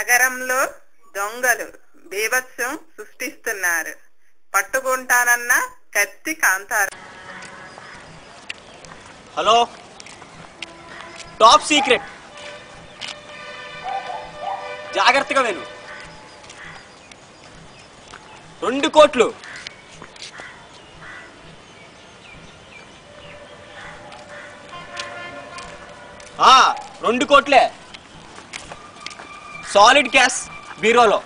నగరంలో దొంగలు బీభత్సం సృష్టిస్తున్నారు. పట్టుకుంటానన్న కత్తి కాంతారు. హలో, టాప్ సీక్రెట్, జాగ్రత్తగా విను. 2 కోట్లు. ఆ 2 కోట్లే సాలిడ్ క్యాష్ బీరోలో.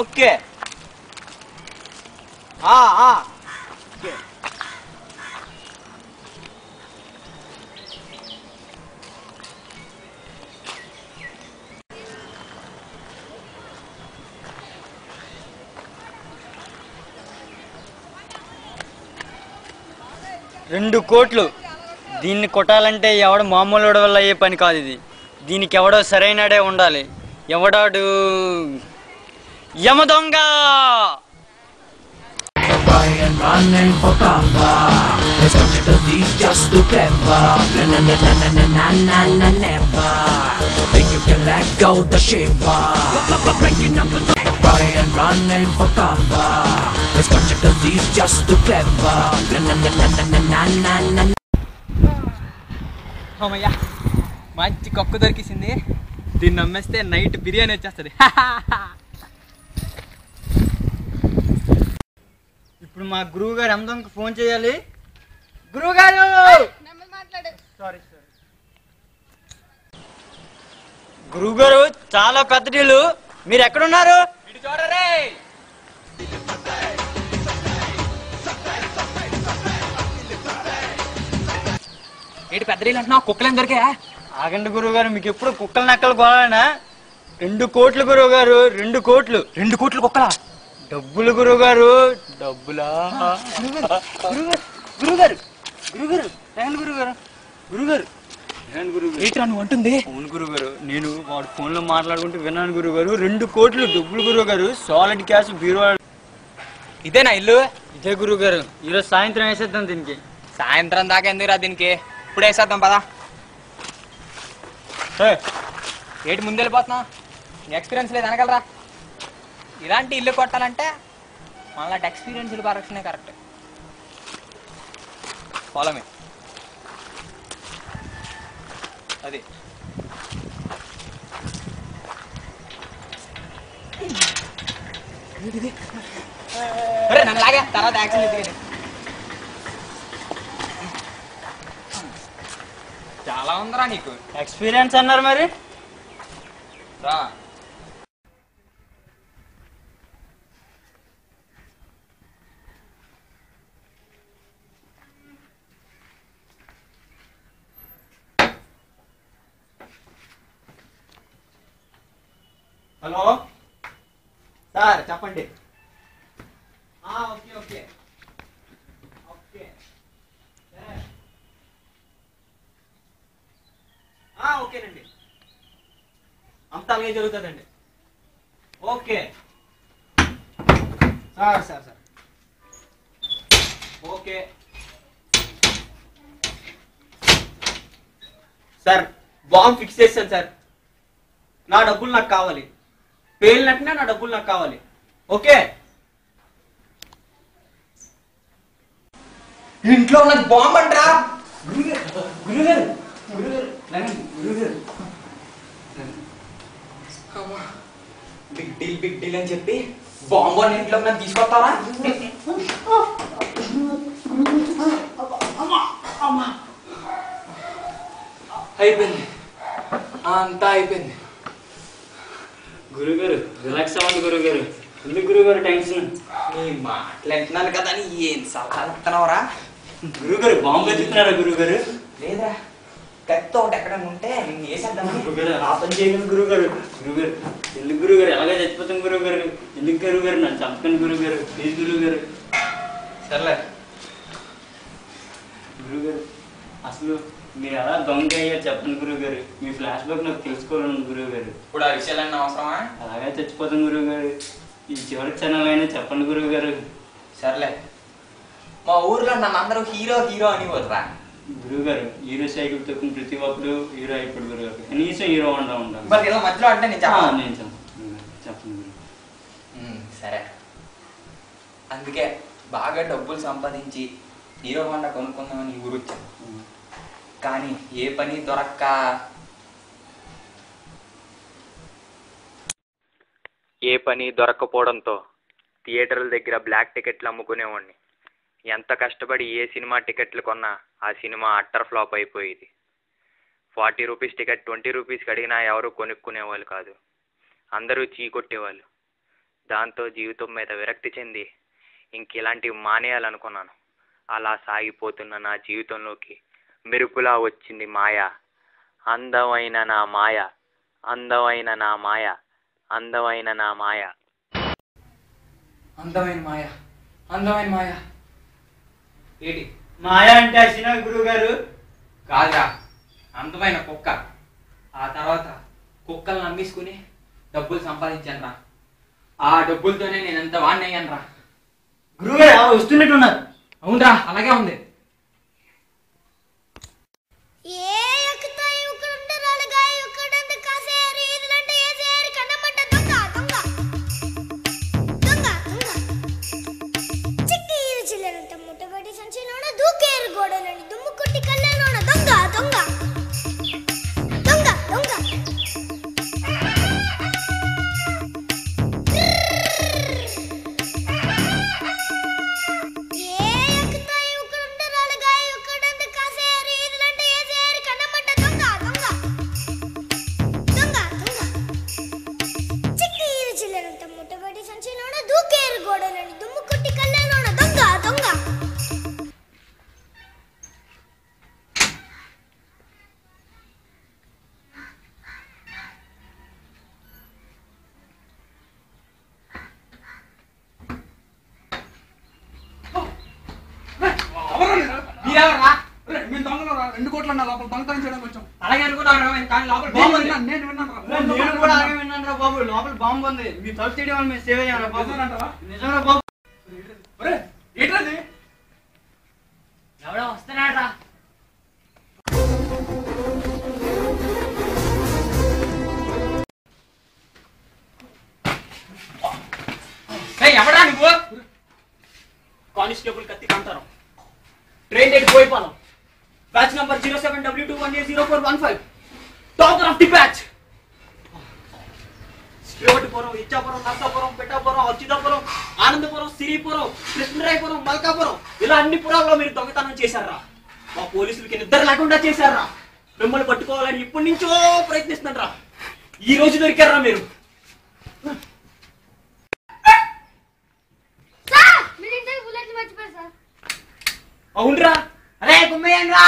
ఓకే. ఓకే. రెండు కోట్లు. దీన్ని కొట్టాలంటే ఎవడు మామూలు వల్ల అయ్యే పని కాదు ఇది. దీనికి ఎవడో సరైనడే ఉండాలి. ఎవడాడు? యమ దొంగ. అమ్మయ్యా, మంచి కక్కు దొరికిసింది. దీన్ని నమ్మేస్తే నైట్ బిర్యానీ వచ్చేస్తుంది. ఇప్పుడు మా గురువు గారు అమ్మదొంగకి ఫోన్ చేయాలి. గురువు గారు, గురువు గారు చాలా పెద్ద డీలు. మీరు ఎక్కడున్నారు? చూడరే, ఏంటి పెద్ద డీలు అంటున్నావు? కుక్కలేం దొరికా? ఆగండి గురువు గారు, మీకు ఎప్పుడు కుక్కలు నక్కలు గోళనా? 2 కోట్లు గురువు గారు, 2 కోట్లు. 2 కోట్లు కుక్కలా? డబ్బులు గురువు గారు, డబ్బులా? గురుగారు, గురుగారు, గురుగారు, గురుగారు, ఏంట్రా నువ్వు అంటుంది? అవును గురుగారు, నేను వాడు ఫోన్ లో మాట్లాడుకుంటూ విన్నాను గురుగారు. 2 కోట్లు డబ్బులు గురువు గారు, సాలిడ్ క్యాష్ బీరో. ఇదేనా ఇల్లు? ఇదే గురువు గారు. ఈరోజు సాయంత్రం వేసేద్దాం దీనికి. సాయంత్రం దాకా ఎందుకురా దీనికి? ఇప్పుడు వేసేద్దాం పదా. ఏంటి ముందు వెళ్ళిపోతున్నావు? ఎక్స్పీరియన్స్ లేదు అనగలరా? ఇలాంటి ఇల్లు కొట్టాలంటే మళ్ళీ ఎక్స్పీరియన్స్ పరీక్షనే కరెక్ట్. Follow me. అది నన్ను లాగా తర్వాత యాక్షన్ ఎత్తుకెళ్ళి. చాలా ఉందిరా నీకు ఎక్స్పీరియన్స్ అన్నారు మరి. రా. హలో సార్, చెప్పండి. ఓకే ఓకే ఓకే ఓకేనండి, అంతా అలాగే జరుగుతుందండి. Okay sir sir sir okay sir. Bomb fix చేశాను సార్. నా డబ్బులు నాకు కావాలి. పేలినట్టునే నా డబ్బులు నాకు కావాలి. ఓకే. ఇంట్లో ఉన్నది బాంబ్ అంటరా? గురుగారు, గురుగారు, గురుగారు, బిగ్ డీల్ అని చెప్పి బాంబు అని ఇంట్లో నన్ను తీసుకొస్తారా? అయిపోయింది, అంతా అయిపోయింది. గురుగారు రిలాక్స్ అవ్వండి గురుగారు. ఎందుకు గురుగారు టెన్షన్? నీ మాట్లాడుతున్నాను కదా అని ఏం సలహా ఇస్తున్నావురా? గురుగారు బాంబు వెతుకుతున్నారా గురుగారు? లేదా కత్తి ఒకటి ఎక్కడ ఉంటే నేను వేసేద్దామని. గురుగారు ఆ పని చేయగలను గురుగారు. గురుగారు ఎందుకు గురుగారు? ఎలాగే చచ్చిపోతాం గురుగారు. ఎందుకు గురుగారు? నన్ను చంపకండి గురుగారు, ప్లీజ్ గురుగారు. సర్లే గురుగారు, అసలు మీరు ఎలా దొంగ అయ్యారు చెప్పండి గురుగారు. మీ ఫ్లాష్ బ్యాక్ నాకు తెలుసుకోవాలను గురుగారు. ఇప్పుడు ఆ విషయాలన్నీ అవసరమా? అలాగే చచ్చిపోతాం గురుగారు. ఈ చివరి క్షణాలైనా చెప్పండి గురుగారు. సర్లే, మా ఊర్లో నన్ను అందరూ హీరో హీరో అని వదరా. గురువు గారు హీరో సైకిల్ తొక్కిన ప్రతి ఒక్కరు హీరో అయిపోడు గురువు గారు. కనీసం హీరో ఉండా ఉండాలి. మరి ఇలా మధ్యలో అంటే నేను నేను చెప్పండి గురువు. సరే, అందుకే బాగా డబ్బులు సంపాదించి హీరో హోండా కొనుక్కుందామని ఊరు వచ్చాను. కానీ ఏ పని దొరక్క దొరక్కపోవడంతో థియేటర్ల దగ్గర బ్లాక్ టికెట్లు అమ్ముకునేవాడిని. ఎంత కష్టపడి ఏ సినిమా టికెట్లు కొన్నా ఆ సినిమా అట్టర్ ఫ్లాప్ అయిపోయేది. 40 రూపీస్ టికెట్ 20 రూపీస్కి అడిగినా ఎవరు కొనుక్కునేవాళ్ళు కాదు, అందరూ చీకొట్టేవాళ్ళు. దాంతో జీవితం మీద విరక్తి చెంది ఇంక ఇలాంటివి మానేయాలనుకున్నాను. అలా సాగిపోతున్న నా జీవితంలోకి మెరుపులా వచ్చింది మాయ. అందమైన నా మాయ, అందమైన నా మాయ, అందమైన నా మాయ. అందమైన మాయ, అందమైన మాయ. ఏంటి మాయ అంటే వచ్చిన గురువు గారు? కాదురా, అందమైన కుక్క. ఆ తర్వాత కుక్కలను అమ్మేసుకుని డబ్బులు సంపాదించాను రా. ఆ డబ్బులతోనే నేను ఎంత వాడిని అయ్యాను రా. గురువు గారు వస్తున్నట్టున్నారు. అవునరా, అలాగే ఉంది. లోపల బాంబు ఉంది, మీ తలుపు తీయడం వల్ల మేము సేవ్ అయ్యాం బాబు. నిజంగా బాబు. ఎవడో వస్తున్నాడు రా. ఎవడా నువ్వు? కానిస్టేబుల్ కత్తి కాంతారం, ట్రైన్ డేట్ పోయిపోదాం, batch number 07W21A0415, topper of the batch. Srivatipuram, Ichchapuram, Narsapuram, Pettapuram, Atchutapuram, Anandapuram, Siripuram, Krishnarayapuram, Malkapuram, ఇలా అన్ని పురాల్లో మీరు దొంగతనం చేశారా? మా పోలీసులకి నిద్ర లేకుండా చేశారా? మిమ్మల్ని పట్టుకోవాలని ఇప్పటి నుంచో ప్రయత్నిస్తున్నారా? ఈ రోజు దొరికారా మీరు? అవునరా? అరే కుమ్మయ్యంగా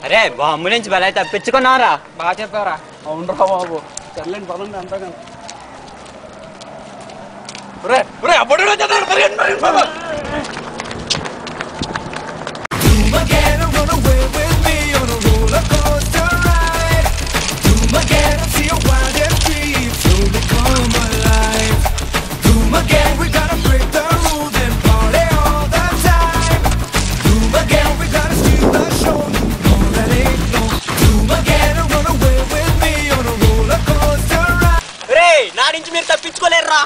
అరే బాంబు నుంచి బలై తప్పించుకున్నారా? బాగా చెప్పారా? అవునరా బాబు, తెల్లని పదండి అంతగా. నా నుంచి మీరు తప్పించుకోలేరురా.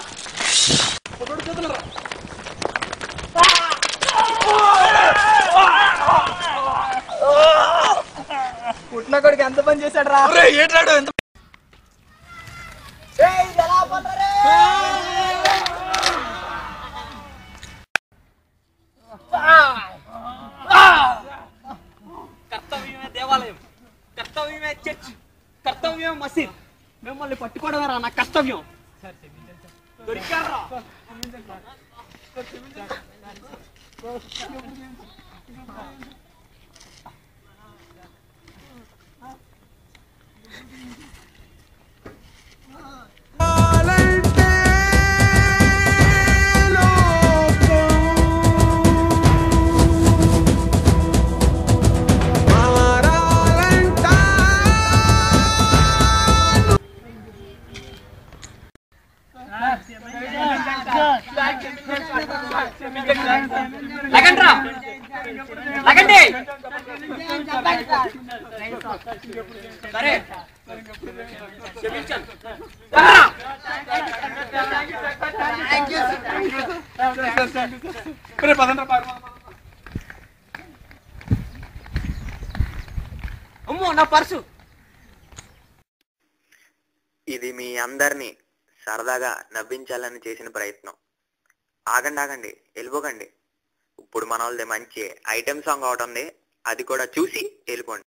పుట్టిన కొడుకు ఎంత పని చేశాడు రా. ఏంటాడు ఎంత కర్తవ్యమే దేవాలయం, కర్తవ్యమే చర్చ్, కర్తవ్యమే మసీద్. మిమ్మల్ని పట్టుకోవడమేరా నా కర్తవ్యం. దొరికారా? లగండ్రా లగండి సరే క్షమించండి అమ్మో నా పర్సు. ఇది మీ అందరినీ సరదాగా నవ్వించాలని చేసిన ప్రయత్నం. ఆగండి వెళ్ళిపోకండి. ఇప్పుడు మన వాళ్ళది మంచి ఐటెం సాంగ్ ఒకటి ఉంది, అది కూడా చూసి వెళ్ళిపోండి.